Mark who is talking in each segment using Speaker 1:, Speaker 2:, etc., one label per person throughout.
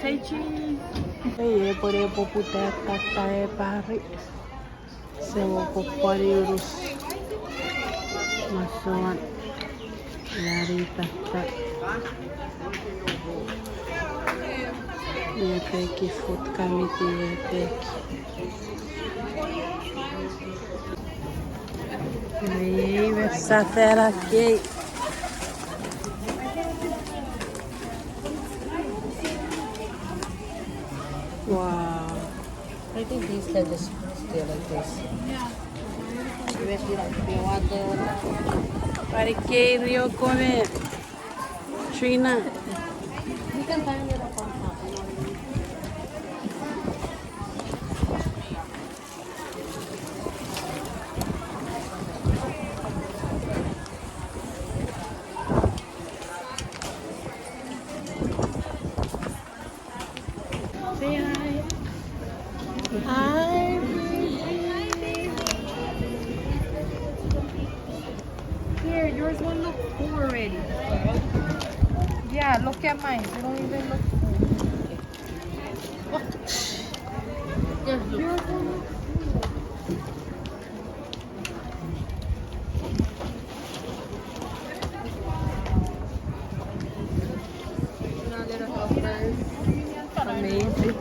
Speaker 1: Say cheese.
Speaker 2: Ei, porém, vou poder tatar é barri. Se eu vou Pworous. Masuan. Yari tata. Yepeki food committee yepeki. Ei, essa fera aqui. Wow.
Speaker 3: I think these can just stay like this. Maybe like the water.
Speaker 2: Para que Rio come? Trina.
Speaker 3: You can find it up on top.
Speaker 2: Say hi.
Speaker 1: Hi. Here, yours won't look full already. Yeah, look at mine. They don't even look full.
Speaker 3: Yes, look.
Speaker 1: Yours won't look
Speaker 3: Now they're helpers.
Speaker 2: Amazing.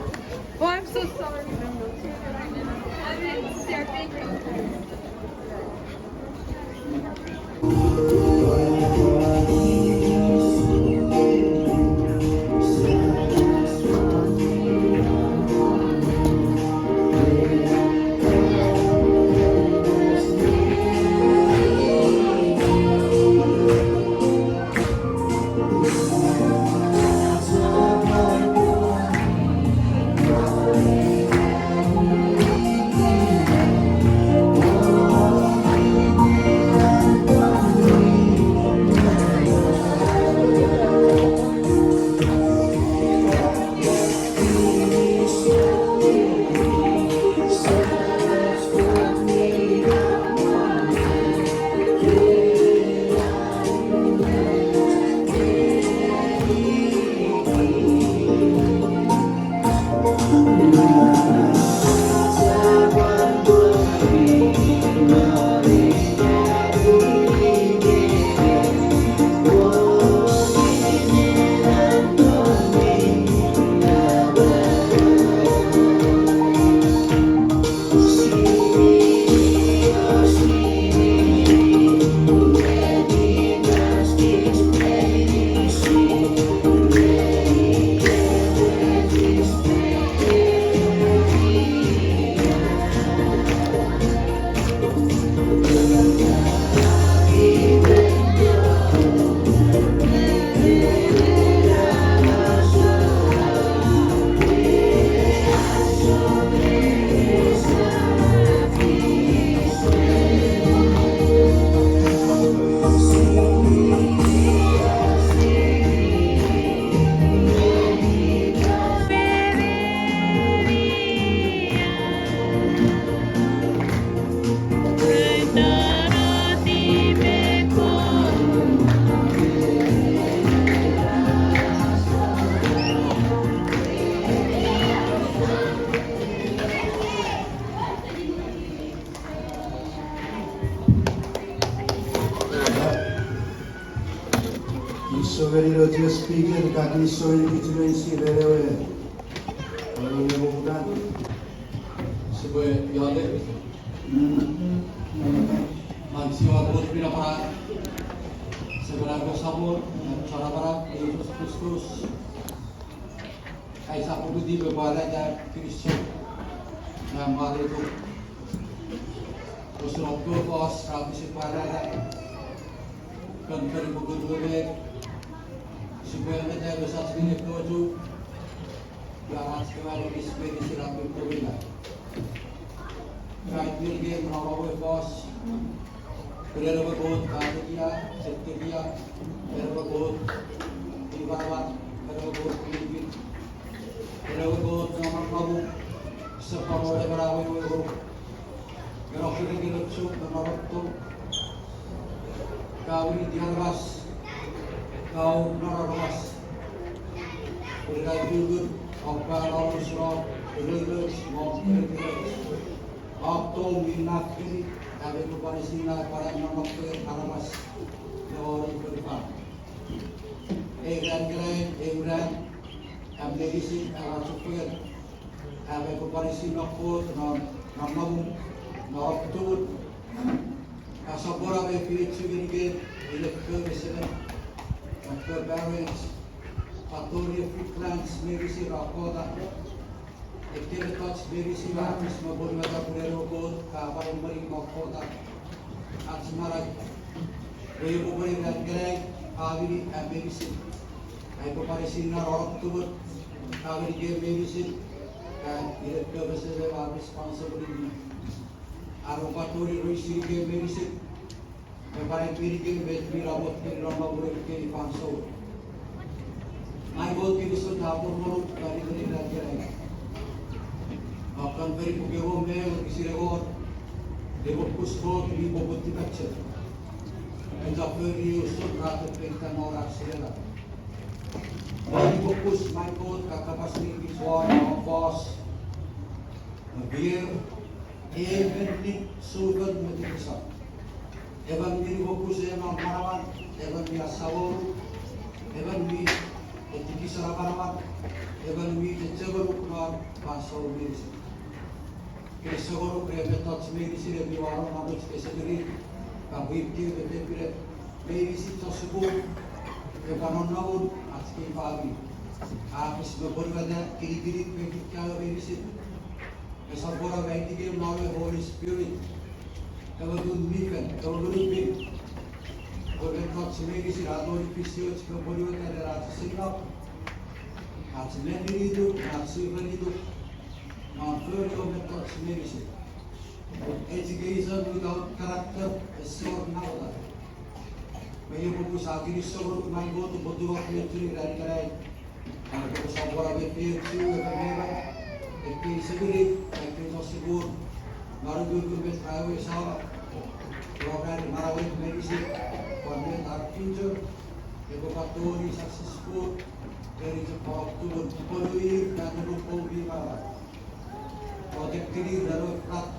Speaker 1: Oh, I'm so sorry.
Speaker 4: Soverino Dio speaker, kaki soin kitchen si verewe. Kalau yang bukan,
Speaker 5: sebagai yade, manusia terus pindah para sebenarnya sabur, cara para Yesus Kristus. Aisyah putih berbalik dan Kristus yang baru itu. Terus rokok kos, rapi separai, kan berburu supaya kita bisa segini tuju jangan sekali ekspedisi rapi berbeda. Kait bilge menawarkan kos, berada berbuat kajian, setia, berada berbuat ibarat, berada berbuat pilih, berada berbuat nama kamu, separuh dari berada berbuat, kalau kita dilucu menurut tu, kau ini dihargas. Kau narawas Udah juga apa lalu surau relus mau relus. Waktu minat ini kami kepada sini para nama keramas orang berdepan. Grad, kami di sini alat super. Kami kepada sini nama waktu asapora bepirit sugenge ile Chuukese parents Atori Fitlands Merisi Rakoda Ekeretats Merisi Rapis Mabonmata Purero Code Kaparin Maring Makota Atsmara Rebo Maring dan Grad Avili and Merisi I comparison October Avili gave Merisi and ile Chuukese are responsible Aropatori Rishi gave Merisi By Pirikin with Mirabot in Ramabur Kiri Panso. My boat is so Tapur, Karikin Lakirai. Upon very Pugeo Mail, Kisirego, they will push forward to be over the picture. And the very so rather take the Nora Sierra. They will push my boat, Kakapasni, is one of boss. A beer, evenly, sugar, Medicine. Evan mi fokus emang marawan, evan mi asawor, evan mi etiki sarapan, evan mi ceceber ukuran pasau mirisi. Kesegoro krebetot mirisi lebih warong namun kesegeri, kabir kiri betul mirisi tersebut, evanon namun aski pagi. Habis berbeda kiri pergi kalau mirisi, kesabora baik dia melalui Holy Spirit. Kalau dulu Feffen, kalau dulu P.Po, kalau kita semedi si ratu di pisau, kita boleh ada ratu singgah, ratu semedi itu, ratu Feffen itu, nampak kalau kita semedi si. Education without character is so not. Mereka fokus akhirnya sebelum main bola tu berdua pelituri dari kerai. Kalau kita sabora berpikir siapa mereka, itu segera, itu tersebut. Baru dulu bertahun sama program marawin medisi, kemudian future, ekonomi successful dari Jepang turun peluir dan mendukung bima. Projek ini dari Grad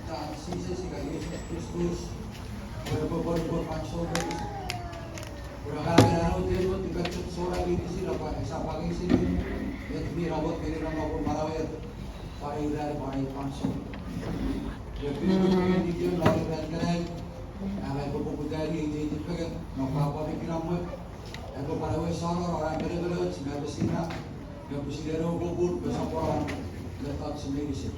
Speaker 5: dan Siis hingga Yesus Kristus berbagai pansel medisi. Berkali-kali dia tiga seorang ini sih dapat sampai sini, ini rawat dari nama marawin, pada dari pada pansel. Jadi kita ini lalu bergerak, kami berbuka di tempat apa pikiran mu, aku pada wesana orang berbeda, semua bersina, kita bersina berbuat bersama orang letak semedisi.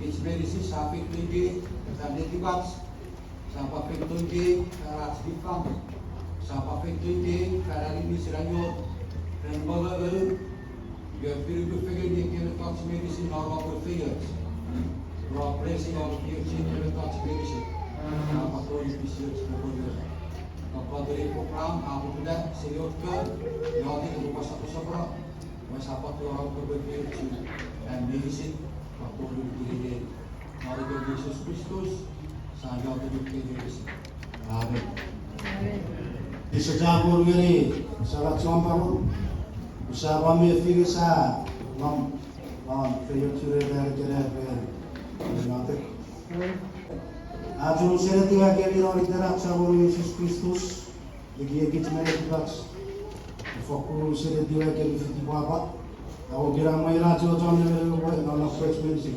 Speaker 5: Semedisi sampai tinggi, sampai tiba, sampai tinggi, kerana sifat, sampai tinggi, kerana ini seranyot, dan bagai dia berfikir dia kira letak semedisi normal berfikir. Blessing of you, children, touch leadership. Apa tu research berbuat. Apa dari program, apa sudah serius ke? Yang ini bukan satu sebab. Masa apa tu orang berbuat dan leadership. Apa tu diri. Mari ke Yesus Kristus. Saya tu leadership. Amin.
Speaker 4: Isajabur gini, salat sompar. Usaha kami fikir sah, mam, fikir curi dari kira. Ajo sera tiga kali orang interak sama Yesus Kristus, lagi kita menikah. Fokus sera tiga kali fiti apa? Aku kira mai rajo Chon yang boleh nama fresh music.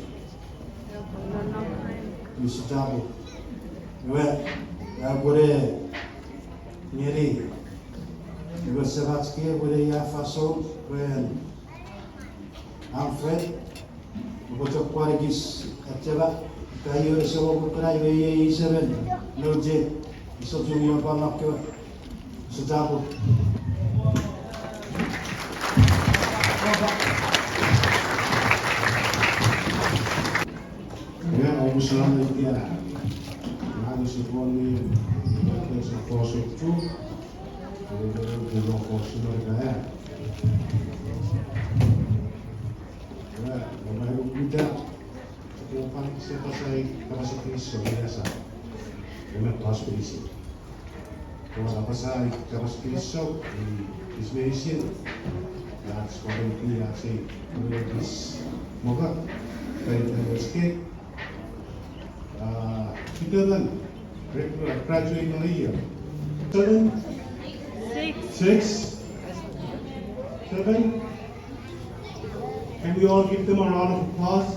Speaker 4: Bisa jago. Gue, ya boleh nyeri. Gue sebat sekali boleh ya fasol, gue Alfred. Bocok parigis acaba kayu resewa bukanai wei 7 loje iso jumio panak ke sejauh ya aku selama itu ya harus seponi seposo tu de lo posso mereka Baru kita kehidupan siapa saya kapasitas Kristo biasa, dengan kelas berisi. Kalau apa saya kapasitas Kristo di Ismail That's what it is. I say, this mocha, escape. Kita kan graduate in a year. 7, 6, 7. Can we all give them a round of applause?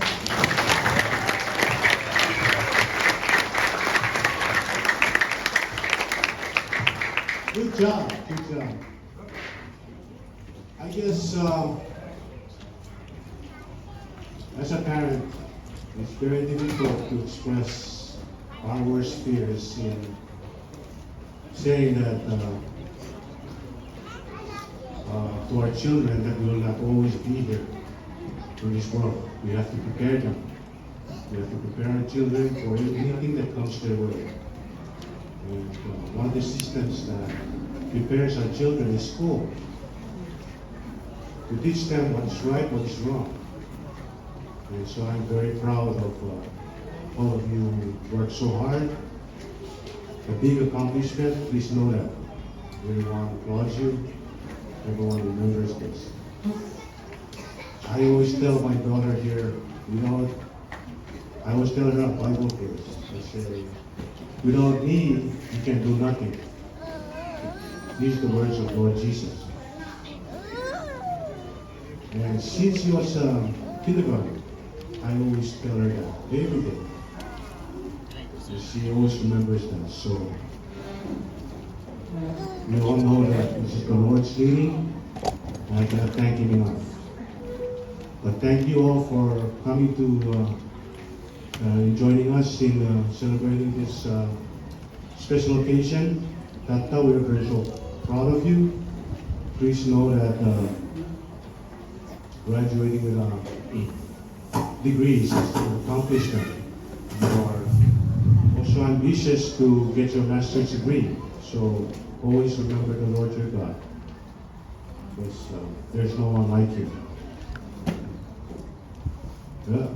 Speaker 4: Good job, good job. I guess as a parent, it's very difficult to express our worst fears in saying that to our children that we will not always be here in this world. We have to prepare them. We have to prepare our children for anything that comes their way. And one of the systems that prepares our children is school. To teach them what is right, what is wrong. And so I'm very proud of all of you who work so hard. A big accomplishment, please know that. Everyone applauds you. Everyone remembers this. I always tell my daughter here, I always tell her a Bible verse. I say, without me, you can do nothing. These are the words of Lord Jesus. And since she was kindergarten, I always tell her that every day. And she always remembers that. So we all know that this is the Lord's leading, and I cannot thank Him enough. But thank you all for coming to joining us in celebrating this special occasion. Tata, we're very so proud of you. Please know that graduating with degrees is an accomplishment. You are also ambitious to get your master's degree. So always remember the Lord your God, because there's no one like you. Yeah, I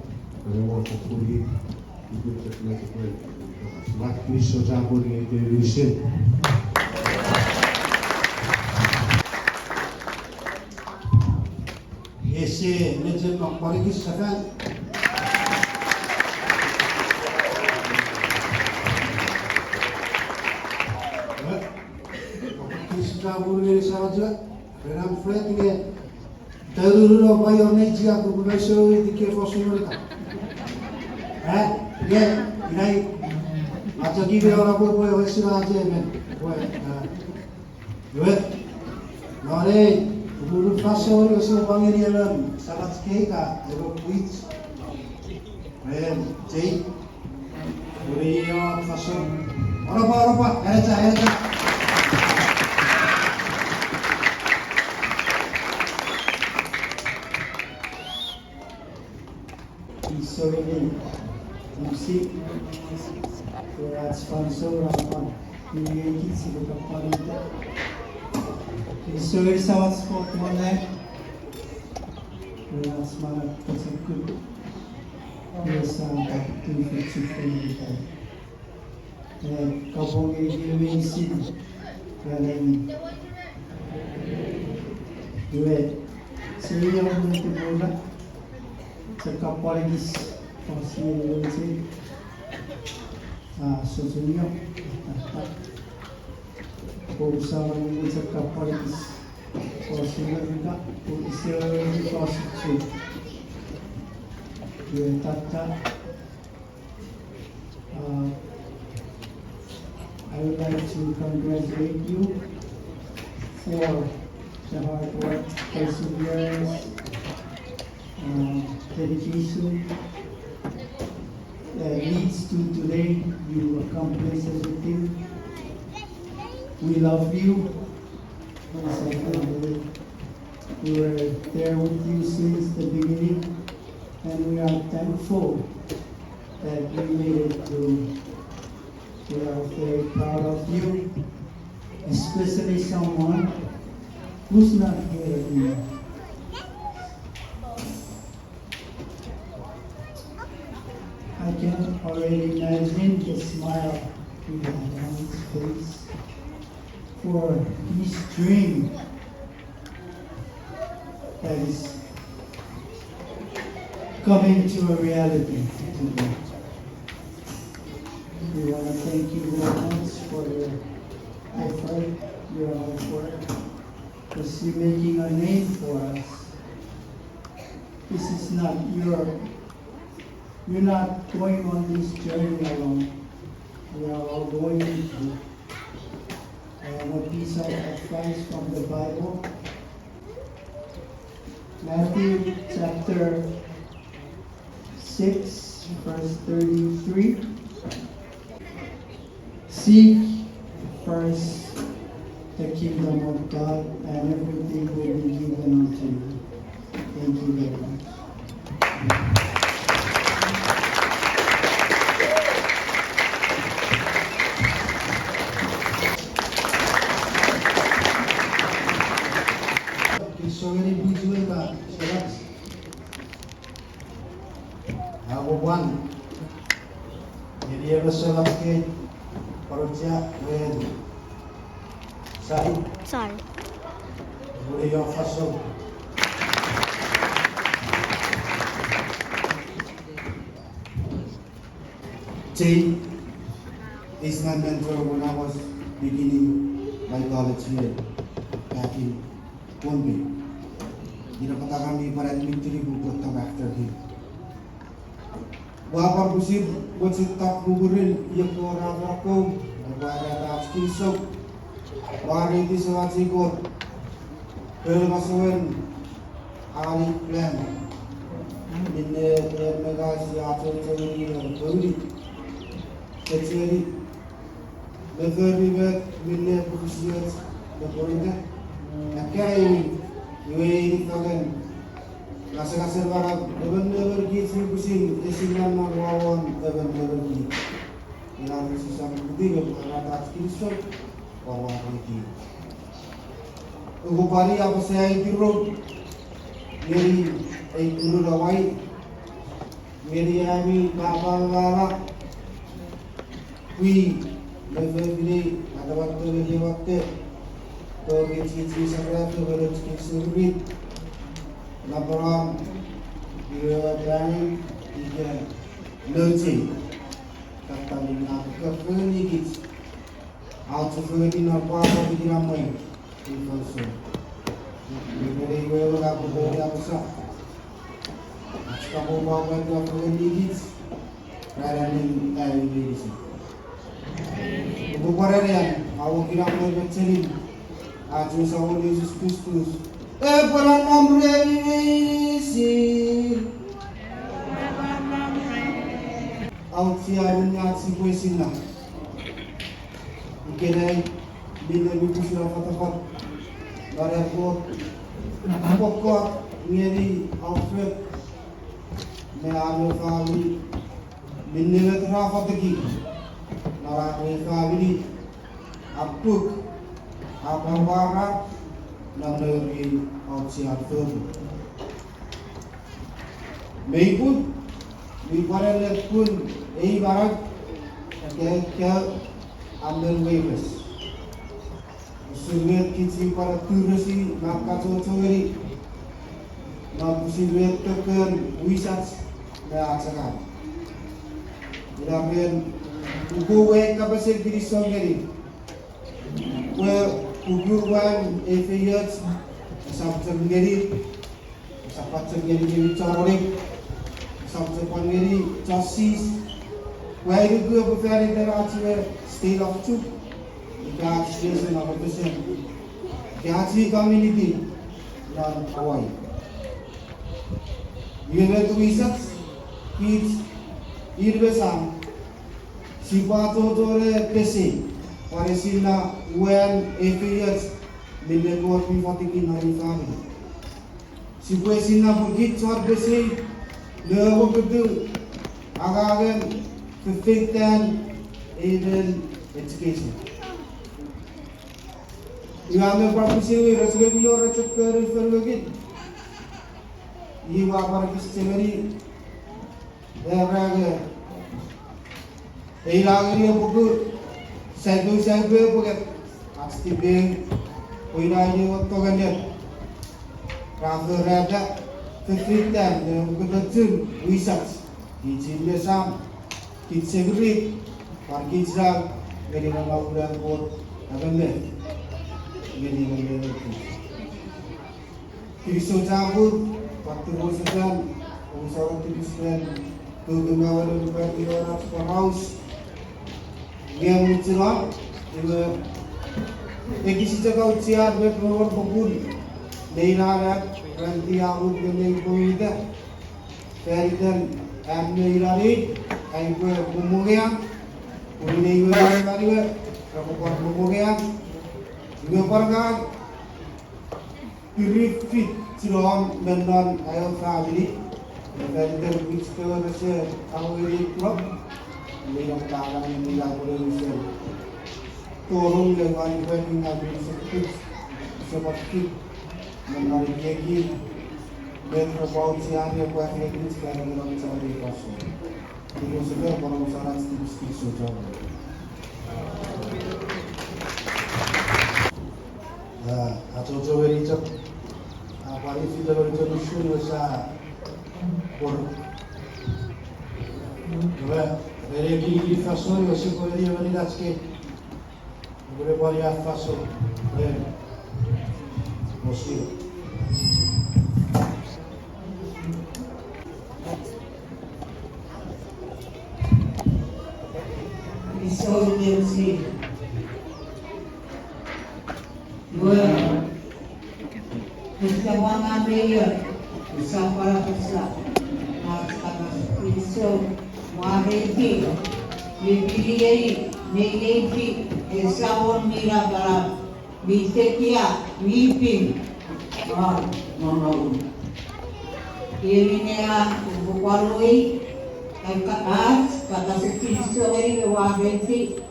Speaker 4: want to fully give it a break. Like me, so Jaburi, they will sin.
Speaker 6: Esse legend of Pworous Feffen. Kisaburi saja. Ram Fred ini teruru bayo neji aku bersau di kefosun mereka. Dia ini macam kita orang boleh bersih aja men. Boleh. Nore. Guru fashion also Bangerian salat keka ero quiz and jay Guru fashion apa aja
Speaker 7: so ini musik Grad sponsor apa ini kita sudah pakai So it's our sport one night. That's my good. Yes, I'm back to 50. Kapong i-giving sin. Galing. Duet. Siya ang nagtibula. Sa kaparigis. Pasiyo yung sin. Susunyo. Usahawan mo sa kapaligis o sinagda o isirang prostitute. Yung Tata, I would like to congratulate you for the hard work, perseverance, dedication that leads to today. You accomplish everything. We love you. We were there with you since the beginning, and we are thankful that you made it through. We are very proud of you, especially someone who's not here anymore. I can already imagine the smile he had on his face. For his dream that is coming to a reality today. We want to thank you very much for your effort, your hard work, because you're making a name for us. This is not you're not going on this journey alone. We are all going with you. A piece of advice from the Bible. Matthew chapter 6, verse 33. Seek first the kingdom of God, and everything will be given unto you. Thank you very much.
Speaker 6: So many visual that select. One. Jadi ada select ke kerja Weno.
Speaker 8: Sorry.
Speaker 6: Boleh yang fasal. Jane is my mentor when I was beginning my college year back in Bombay. Dinapata kami para admintiri buat tam after him. Wapar busib buat setak buburin ia ke orang aku, wara tak kisah, wara itu sewat sikor, bermasukan hari plan, ini negasi atur ceri dan beri, ceri, negeri ini berusia berkorban, akhirnya ini kalian nasi barang benar-benar gitu pusing esinan lawan benar-benar gitu yang sisa bukti berada atas kisah bahwa ini upari apa saya itu meri itu lawai meri kami bapa kui level ini ada waktu तो ये चीज़ सकता है तो बड़े चीज़ भी लापरवाह ये planning ये learning kata lina kerja kids out of the apa di ramai itu also ini boleh aku boleh apa sah kamu mau kerja kids running ini bukan yang awak kira mau bercerita A주 Saul Yesus Kristus. Pelan memresi. Out siarun niat si kuesina. Ikenai bila buku surat fatafat. Barako. Pokok ngeri outfit. Me alo kali. Minne trafat ki. Nara kali apuk. Apa barat dan dari outside firm. Meipun, miparan pun barat kaya ambil waivers. Sulit kita para turisi maka cocok nak sulit tekan wisat dah cakap. Jadi buku wek kapasiti diri sendiri. Uguruan efiyat sampai jadi carolik sampai panggiri Siis wahai juga berferi dari state of Chuk dekat stesen apa tu sen Gaji community dan Hawaii ia tu isat kids irbesam sipato tore pesi Paresina when efiyat minekor pifatikin hari kami. Si puesina pergi cor besi lewo betul agagan kefektan even education. Iame prapusi resge biyo resep kerus pergi. Iwa para kiscemeri deraga. Ilagri buku Saya bukan pasti beng, koina ini waktu ganjil. Raverada Feffen Gudun Wisat Kijilya Sam Kitsegrit Parkizal Gedi Maudan Port Abende Gedi Maudan Kristo Campur Waktu Rosedan Usaha Kristen Kegengawan Bupati Orang Pworous Dia mencerah Juga Eki sejak usia berpuluh pukul Leinarat Ranti Amud Gandeng Pemita Feridan Amne Ilari Aigwe Pumugeang Kuline Iwe Ilari Rapukan Pumugeang Iwe Pargan Pirifit Cilom London Ayo Family Feridan Witzke Nase Awiri Club Leina Tangan Nila Purusel Turun dengan mengambil seperti menarik lagi dan terbaut siang yang buat lagi sekarang dalam mencari pasar. Itu sudah perusahaan sedikit sudah. Atau coba dicek apa ini sudah berjalan usaha por. Coba dari kiri fasor masih boleh dia melihat sikit. Boleh boleh fasor. Muslim.
Speaker 8: Episode Muslim. Dua. Persamaan mayor. Bersama besar. Episode Mahedi. Lebih Negeri Esabon Mira Barat Bisekia Mipin Nono Irinea Bukalui Tata'S kata sekali wabenti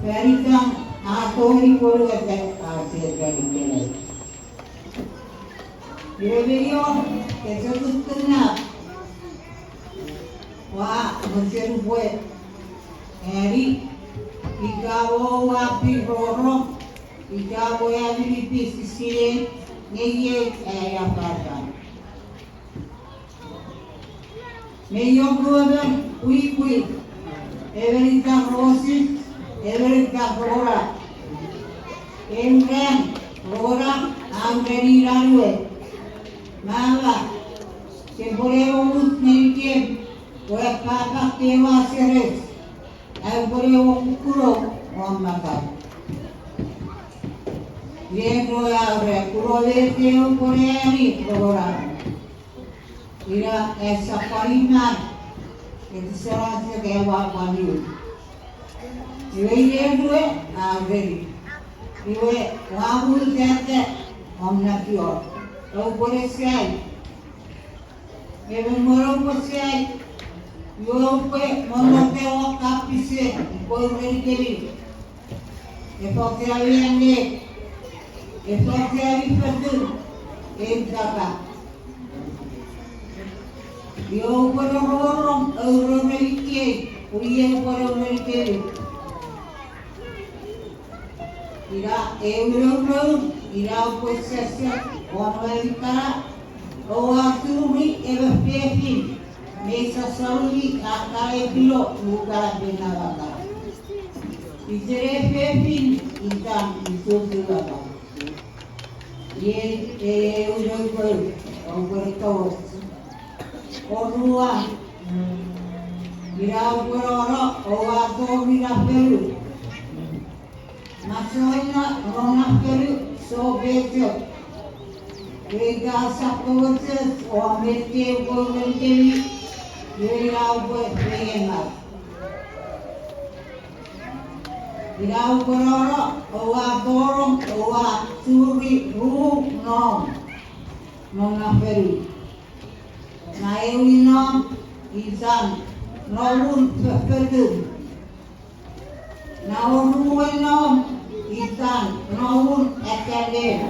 Speaker 8: Perikan atori polu efek hasil dari kelai Direberio kesututnya Wah menceru buat Eri Ikawo wapi roro, ikawo ya bilipis sisile, ngeye ya pata. Meyo goben kui, everita rosis, everita rora. Engren rora angreni ranwe. Mama, kemporeo ut nerikem, oya papa tewa seres. Aku boleh ukur orang makan. Dia keluar dari pulau itu boleh ni orang. Ira esapariman itu seorang sekewa pandu. Iwe dua agri. Iwe wabul jatuh orang nakior. Kau boleh sekali. Iwe morong sekali. Yo pe monote o kapise ko merikeli e pote aliende e pote ali petu e data yo poro rorom euro merikeli uye poro merikeli ira euro ira posese o americana o aturi e Feffen Mesa sauli akare pilo buka benawaka. Ijere Feffen intam isusulaka. Ye ujoy ogorikawo. Orua Mira gororo owa to mira peru. Masoina rona peru so beto. Vega sapotes o amete gormenteli. Irau buat pengenlah. Irau berorok, owa borong, owa suri, ruh, nom ngaperu. Naewi nom, isan, nomun seperti. Naoruwe nom, isan, nomun ekade.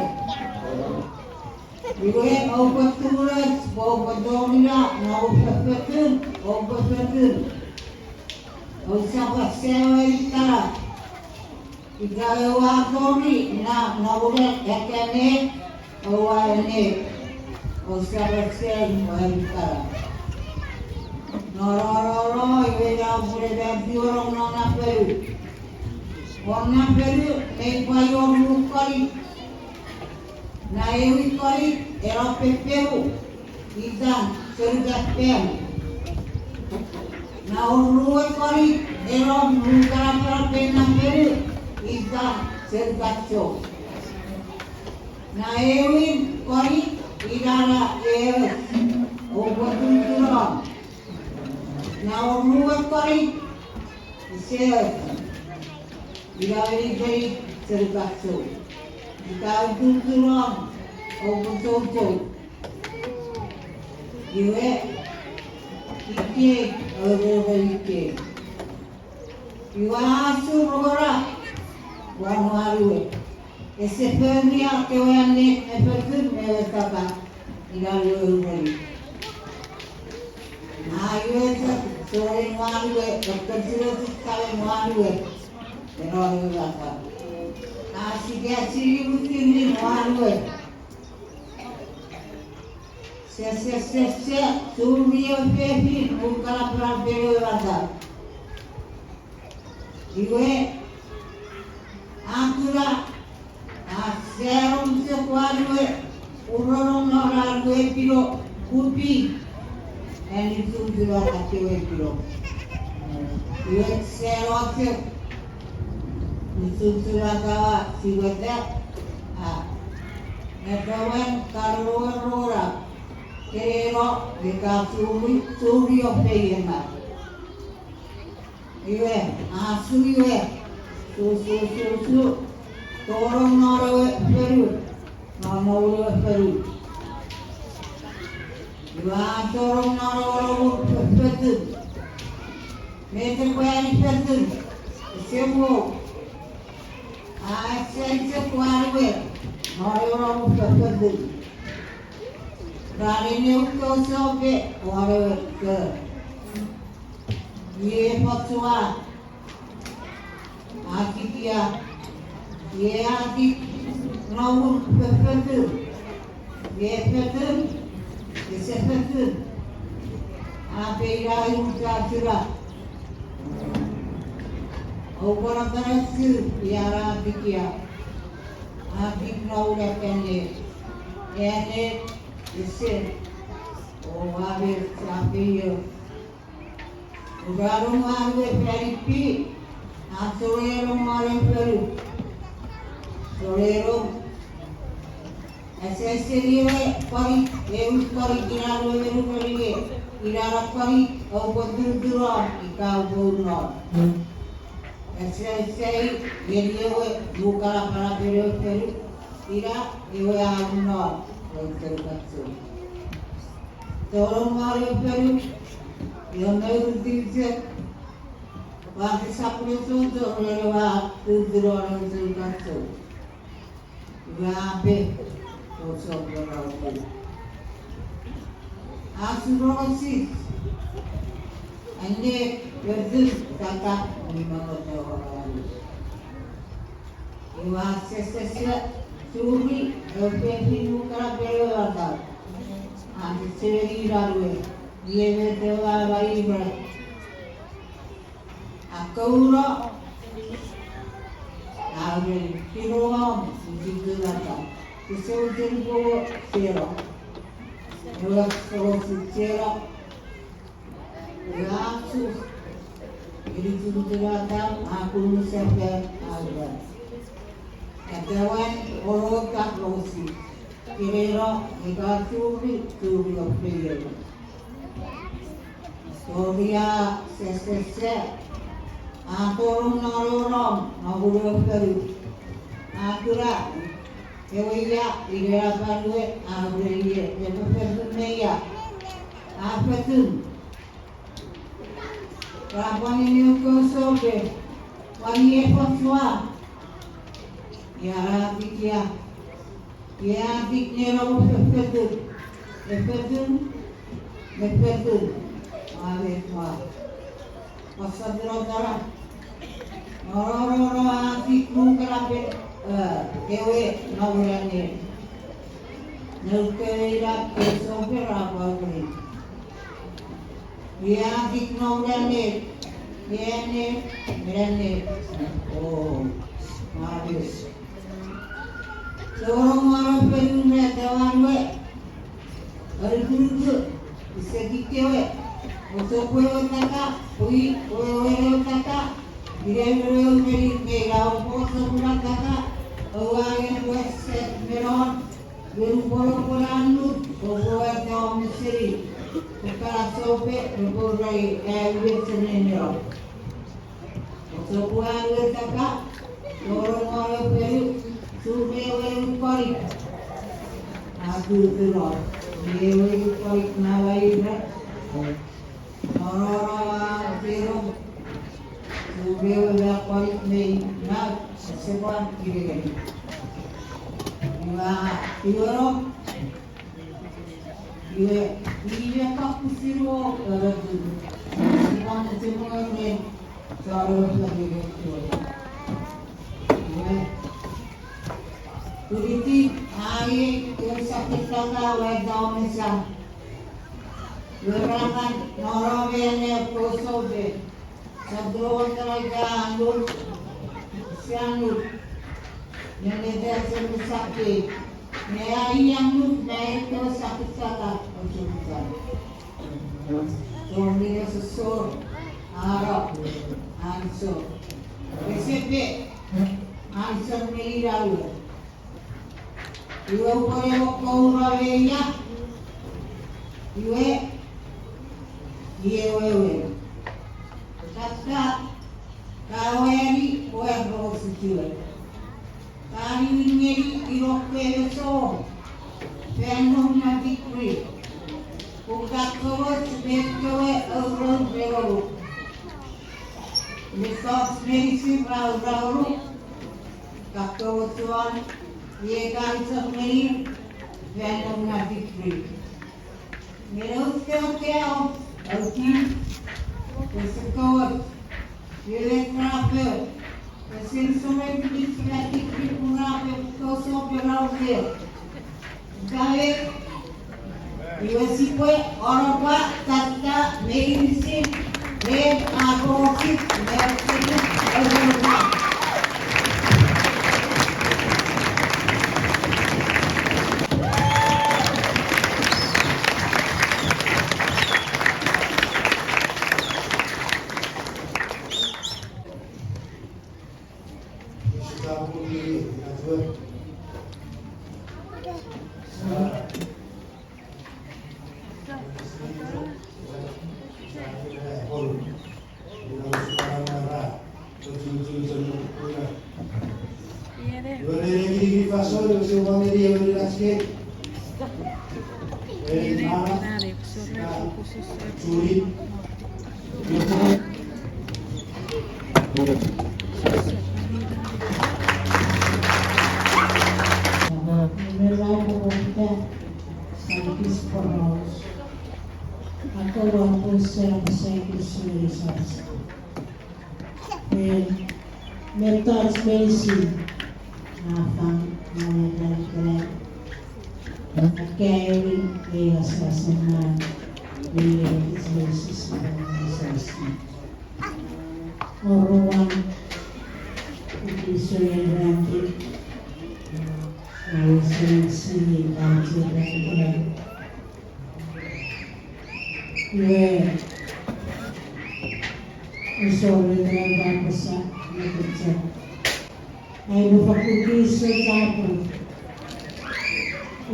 Speaker 8: Iwe obat tulis, obat domina, obat petun, obat petun. Obat sewa itara. Ikawa kori na udah ekane, owa ene. o sabasel mahikara. Nororo iwe na pure piorong nona peru. Wana peru ei payor mukari. Na ewi kari era peperu. Izan sergat pem. Na urue kari era mukara para pena peru. Izan sergat cho. Na ewi kari irara ewe o botunturon. Na urue kari ser irari kari sergat cho. Ikaw tunturon o botunturon. Iwe ike ike. Iwa asu rora wanu arue. Ese femia que wani efektif mewetaka irari ururi. Ayue sore arue dokter siroti kale arue. Erori uraka. Asike asiri mutini arue. Se turbiyo pepi mukala prabero rada. Iwe akura serum se kuarwe urorong norarwe piro kupi and itu juga kacewe piro. Iwe serote itu juga kawa siwete nekawan karurora Kero deka suri opeyema. Iwe asu iwe su torong narawe peru namawe peru. Iwa torong narawe peru. Mete kwani peru. Sebo asense kwani narawe peru. Dari ni uko sobe waro ke ye patua akitia ye aki namun pepetu ye pepetu ye sepetu ape ira uka cura obora terasu yara akitia aki naula kene ene Ese, o ave sapio. Udarum ave peripi, atorero mare peru. Torero. Ese serie pari, eus pari kiraro veru pari, kirara pari, o bodur ikau bodur. Ese yerie bukara para peru, ira ewe agunor. Tolong mari peru, yang nak dice, waktu sapri tu lewat tujuan itu kacau. Berapa kosong berapa? Asuransi, anda berdua kakak lima orang. Iwa sesi Suri, pepi mukara pelo ada. Ante seri darwe, ye betewa bari ber. Akaura, abe kiroam, ujitu ada. Kisau jengko sero, dua sero, langsung. Ini tujuh ada, aku sampai ada. Kawan orang tak losi, kira mereka curi opera. Soria sese, atorong narorong nabulu peru. Akura, kewaya ira balue abriye, lepas meya, apa tu? Kapan ini kau sobe, wani epatwa. Ya bikia, ya biknya ramu pepetu, awet mah, pasal berada, orang bikmu kerabat, kewe nawurane, Nukera pesopera bagri. Dia diknaurannya, dia oh, habis. Seorang orang penuhnya kawan we, hari dulu sedikit we, untuk we taka, we taka, dia beri mereka untuk semua taka, orang yang set meron, berumur-umuran lu, orang yang mesri. Para sope berburai sebenarnya. Sebuah letakak orang Peru sudah kori. Aku teror. Dia kori nawai ber. Orang Peru sudah kori ni nak sebuah kiri. Orang Dia tak kusiro kerana semua ni cara lagi Jadi air yang sakit kata wajah misal Gerakan Norwegian Kosovo Sabron mereka anggul sianut yang dia sakit Nai yang lu naik ke sakit kata untuk kita. Suaminya sesor, Arab, ansur. Resep, ansur melihat. Iwa upaya kau rawenya, iwe, wewe. Kata kaweri kau harus setuju. Kali ini irok peso, penuh nanti kuri. Bukan kau sebagai orang baru. Misal medisi baru, kau tuan, ye kali semai penuh nanti kuri. Menurut kau, okey, sesuatu, ye kenapa? Mesin semai diskretik di punah kosong berlalu. Kali Iwasipwe orang pak tata medicine red abortif medicine Eropa. Pworous. Ako ang puso ng Siis. Tata'S medicine. Grad. Carry a assassin related basis of assessment. Or one Israel ranking. I was seeing that where sorry na sa nakita. Ay mapakugiso tapo.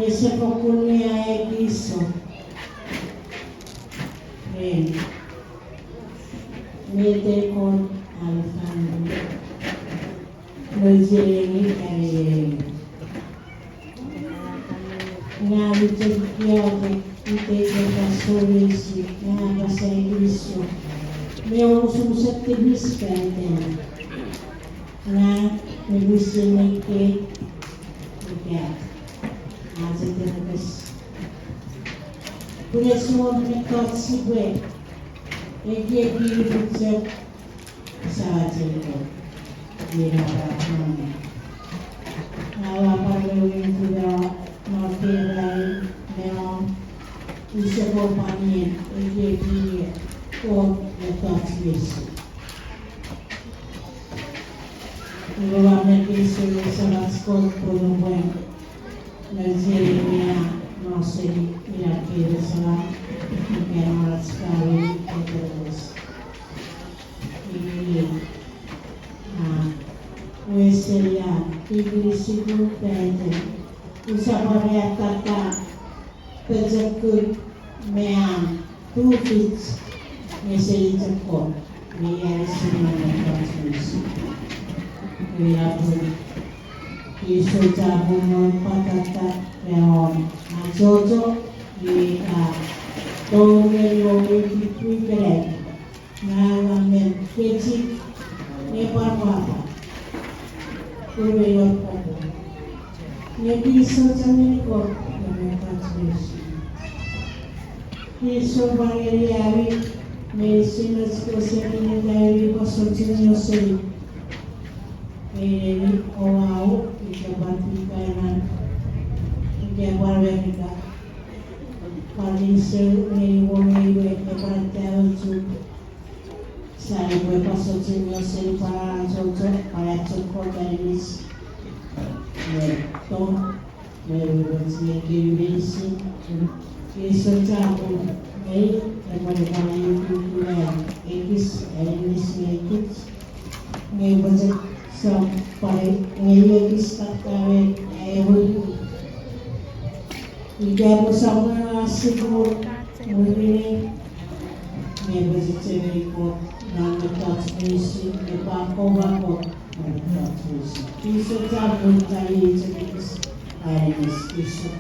Speaker 8: Ese pokuni ay giso. Mete kon alfando. Lojeni kare. Ngawi tiyate ite ka sorisi nga sa giso. Meu sumusat tibis kaya na nagusin na ike ika nasa tinagas punya semua menikot si gue dia dibujak saat itu dia dapat awal pada yang sudah Feffen, Weno, usia kompanien, EGP, Chon ja Tata'S. Nuovamente sarà scontro nel mia nostra chiesa sarà che hanno la scala e Pworous. Questa è la sicuramente usapare Tata pejakut mean tufits meselitako mean sinanapatris. Wiyapun isu cabungan patata leon ajojo di tongelo di Grad ngalamen kecik nepar apa kurewat apa nyepi sojane kok menepatris isu bangeri ari medicinas koseni dari pasocinyo seri Oau, Ikabati Kainan, Ikabarweka, Padisel, Neiwoneiwe, Ikabatel, Sari Wepasotin, Yosel, Parajojo, Parachoko, Davis, Tom, Merwesi, Kirisi, Kisotabu, May, Emanekana Yukulan, Ekis, Elis, Ekis, May Bajak. Sampai ngayon kami Ika bersama siguro muli may basic ko na Tata'S ipako iso tapon tayo ay iso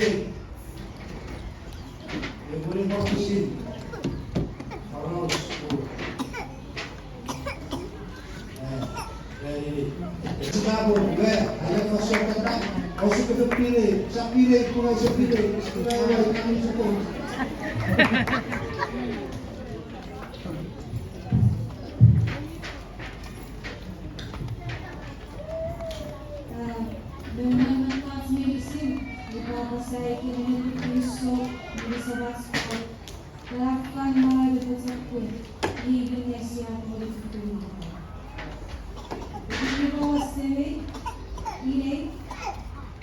Speaker 4: Jake. Every office Pworous. Singapore, where I have a second time, also to the Pire, Sapire, Pire,
Speaker 9: Dengan atas medicine, beberapa saya kini besok bersama sekolah. Lakukan malah betul di Indonesia boleh terima. Di bawah sini, ini,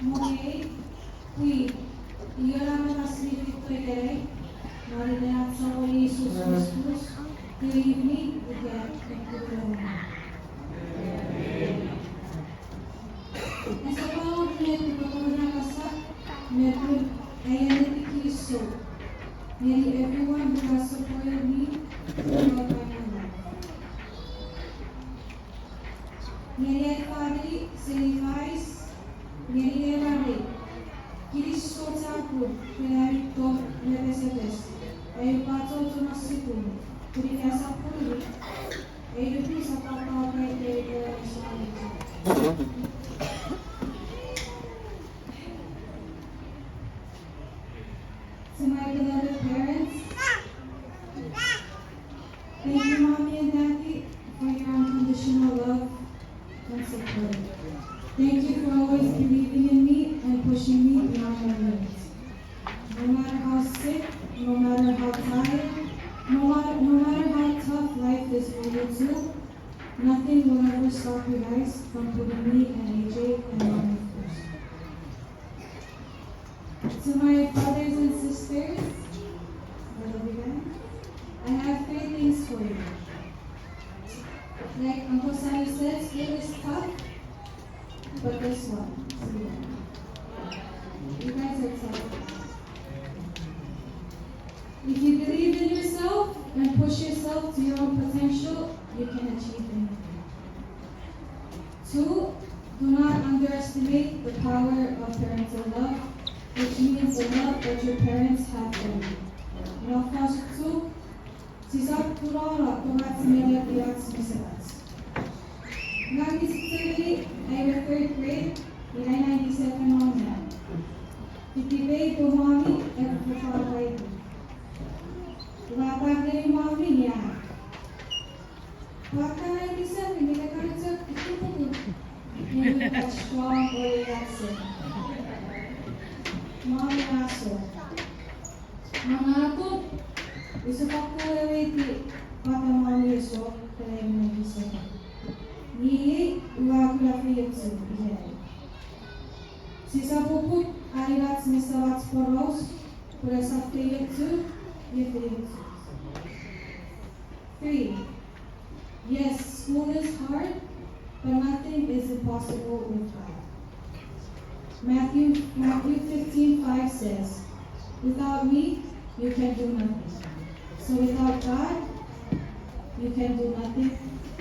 Speaker 9: mulai, kui, ialah masih itu kerja. Mari dengan sama Yesus Kristus, hari ini juga berdoa. Essa palavra mesmo para colocar passar, mesmo é a de Cristo. Nearly everyone who has supported me throughout my life. Nearly family signifies nearly every Cristo tapu penarito merecedes. Ay pato to nasipu. Kuri asa puri. Ay dupi sa papa kay kay sa To my beloved parents, thank you, Mommy and Daddy, for your unconditional love and support. Thank you for always believing in me and pushing me beyond my limits. No matter how sick, no matter how tired, no matter how tough life is for you too, nothing will ever stop you guys from putting me and AJ and Mommy first. To my brothers and sisters, I love you guys. I have 3 things for you. Like Uncle Sammy said, school is tough, but guess what? You guys are tough. If you believe in yourself and push yourself to your own potential, you can achieve anything. 2, do not underestimate the power of parental love, which means the love that your parents have for you. And of course, 2, Siis kurala tuhat sembilan belas misalats. Ngayon today, I was 3rd grade in 1997 on that. Itibay to mommy and for father. Wapag na yung mommy niya. Baka 97, hindi ka kansa ito po. Hindi ka strong or relaxing. Mommy aso. Mga ako, isa pa ko iti pata mommy so kaya mo bisa. Ni uwag la fiyetsu iya. Sisa puput alirat misawat Pworous pura sa fiyetsu ye fiyetsu. 3. Yes, school is hard, but nothing is impossible with God. Matthew 15:5 says, without me, you can do nothing. So without God, you can do nothing.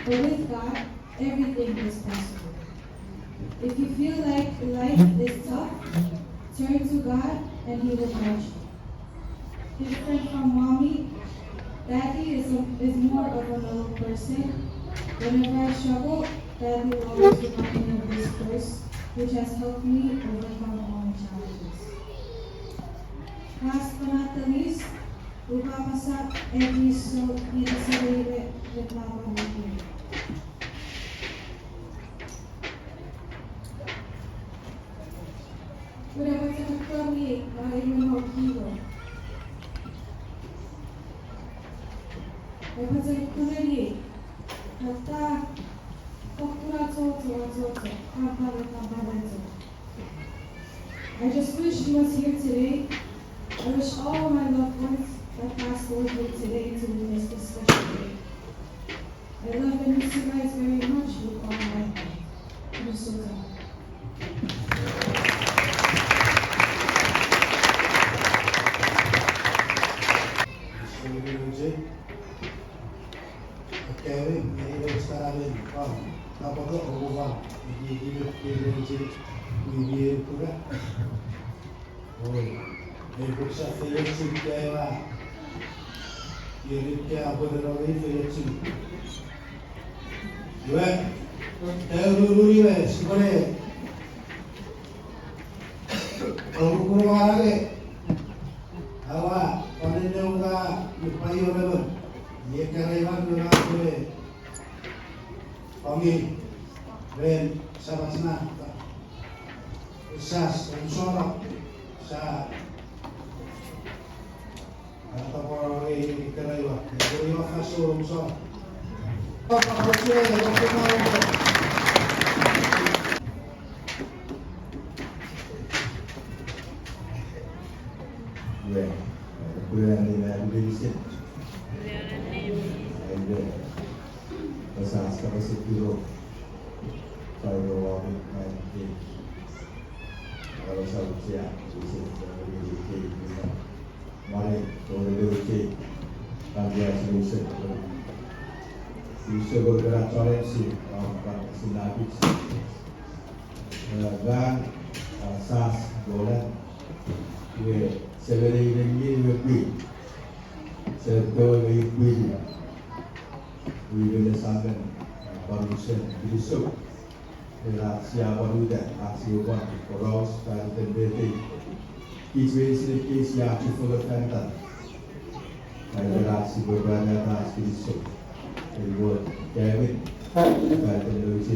Speaker 9: But with God, everything is possible. If you feel like life is tough, turn to God and He will guide you. Different from mommy, Daddy is more of a mellow person. Whenever I struggle, Daddy will always remind me of this verse, which has helped me overcome all my challenges. Last but not the least, upapasa episode dito sa reklamo natin. Dapat sa kami, kahit mo hero. Dapat sa kami, kata I just wish he was here today. I wish all my loved ones that passed away here today to witness this special day. I love and miss you guys very much with all my heart. You're so tough.
Speaker 4: Kevin, ini dah sekarang ni, apa tu orang dia tu kan, oh e buksa felecim kaya irit kaya berlalu felecim dua dulu ya sebenarnya kalau kurang lagi awak pandai juga lupayo level ye karyawan juga boleh kami ben sahabat senang Siis unsur sa atau orang ini kerja jadi masuk unsur apa kerja Kuliah ni nak berisit. Ada pasal sekarang sepuluh. Saya orang nanti kalau saya siap, saya berisit. Mari kita berisit. Kami solusi. Solusi bergerak toleransi, orang sinabis. Dan Siis boleh. We sebenarnya ini lebih serta lebih berdasarkan barusan besok reaksi baru dan aksi ubat Pworous dan TBT kisah sedikit yang cukup terkenal reaksi berbeda atas besok buat Kevin dan TBT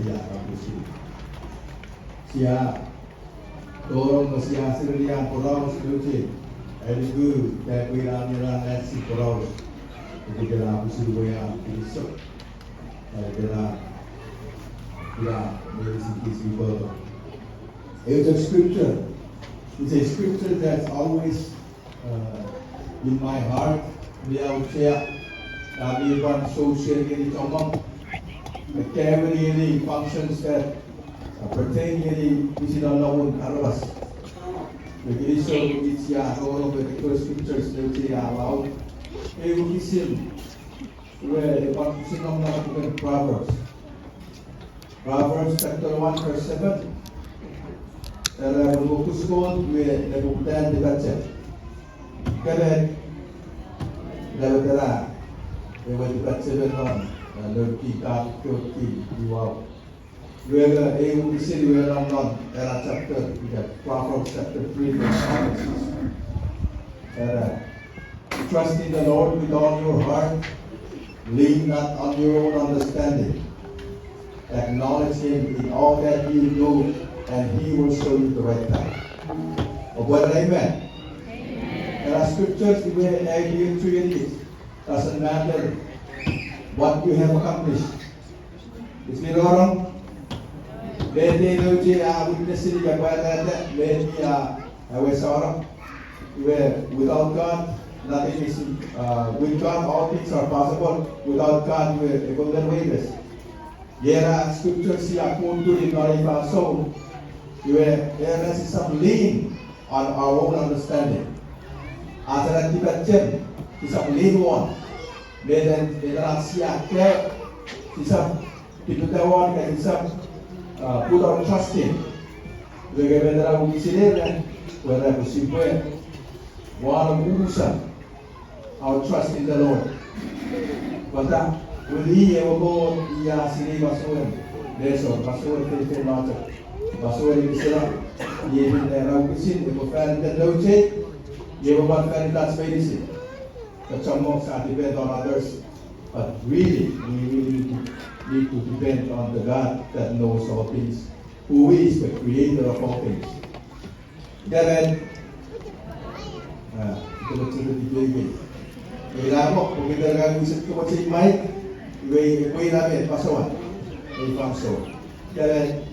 Speaker 4: yang bagus siap dorong mesti hasil yang Pworous lucu, itu dan wilayah nasi Pworous itu dalam usul yang besok, dalam medicine It's a scripture. It's a scripture that's always in my heart. Dia ucap, kami buat social ini comong, carry functions that pertain ini isi dalam karwas. Begitu so isi orang betul scriptures dari Allah. Ibu isim, where the one isim nama bukan Pworous. Proverbs chapter 1 verse 7. Dalam buku skol, where the book dan dibaca. Kerana dalam terang, where dibaca benar, dalam kitab Chuukese diwaw. Where you see where non era chapter Proverbs chapter 3 verse 6. Trust in the Lord with all your heart, lean not on your own understanding. Acknowledge Him in all that you do, and He will show you the right path. Amen. There are scriptures where you truly doesn't matter what you have accomplished. It's been wrong. Lady Lucy, witnessing the weather, lady, where without God, nothing is, with God, all things are possible. Without God, we're golden wages. There are scriptures here, in our soul, where there is some lean on our own understanding. Ajaran kita jem, some lean one. Then there are siapa, some people that want, and some put our trust in. Bagaimana kita sendiri, whether we simply want to our trust in the Lord. Pada uli ewo ia sini masukan, besok masukan Feffen macam, masukan Islam. Ia daerah usin, ewo fan dan loje, ewo fan that's medicine. Kacamok saat depend on others, but really we really need to depend on the God that knows all things, who is the creator of all things. Dan kita betul dipilih. Ilamo, kung kita nag-usap ko sa imay, iway namin, pasawan. May pangso. Kaya,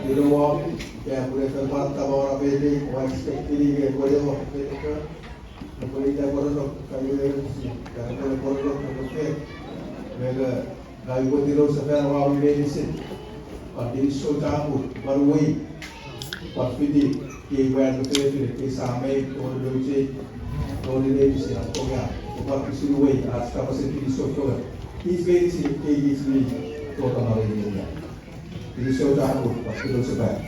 Speaker 4: tinuwa, kaya pwede ka mata mo na pwede, kung expect pili, pwede mo, pwede ka. Pwede ka po rin, kayo rin, kaya pwede po rin, pwede. Pwede, nag-iwag nilo sa pera, wawi medicine. Pag dinisyo tapo, maruwi. Pag pwede, kaya pwede pwede, kaya sa amay, kung luchi, He's very sick, he is really totally. It is so dark, but it is bad.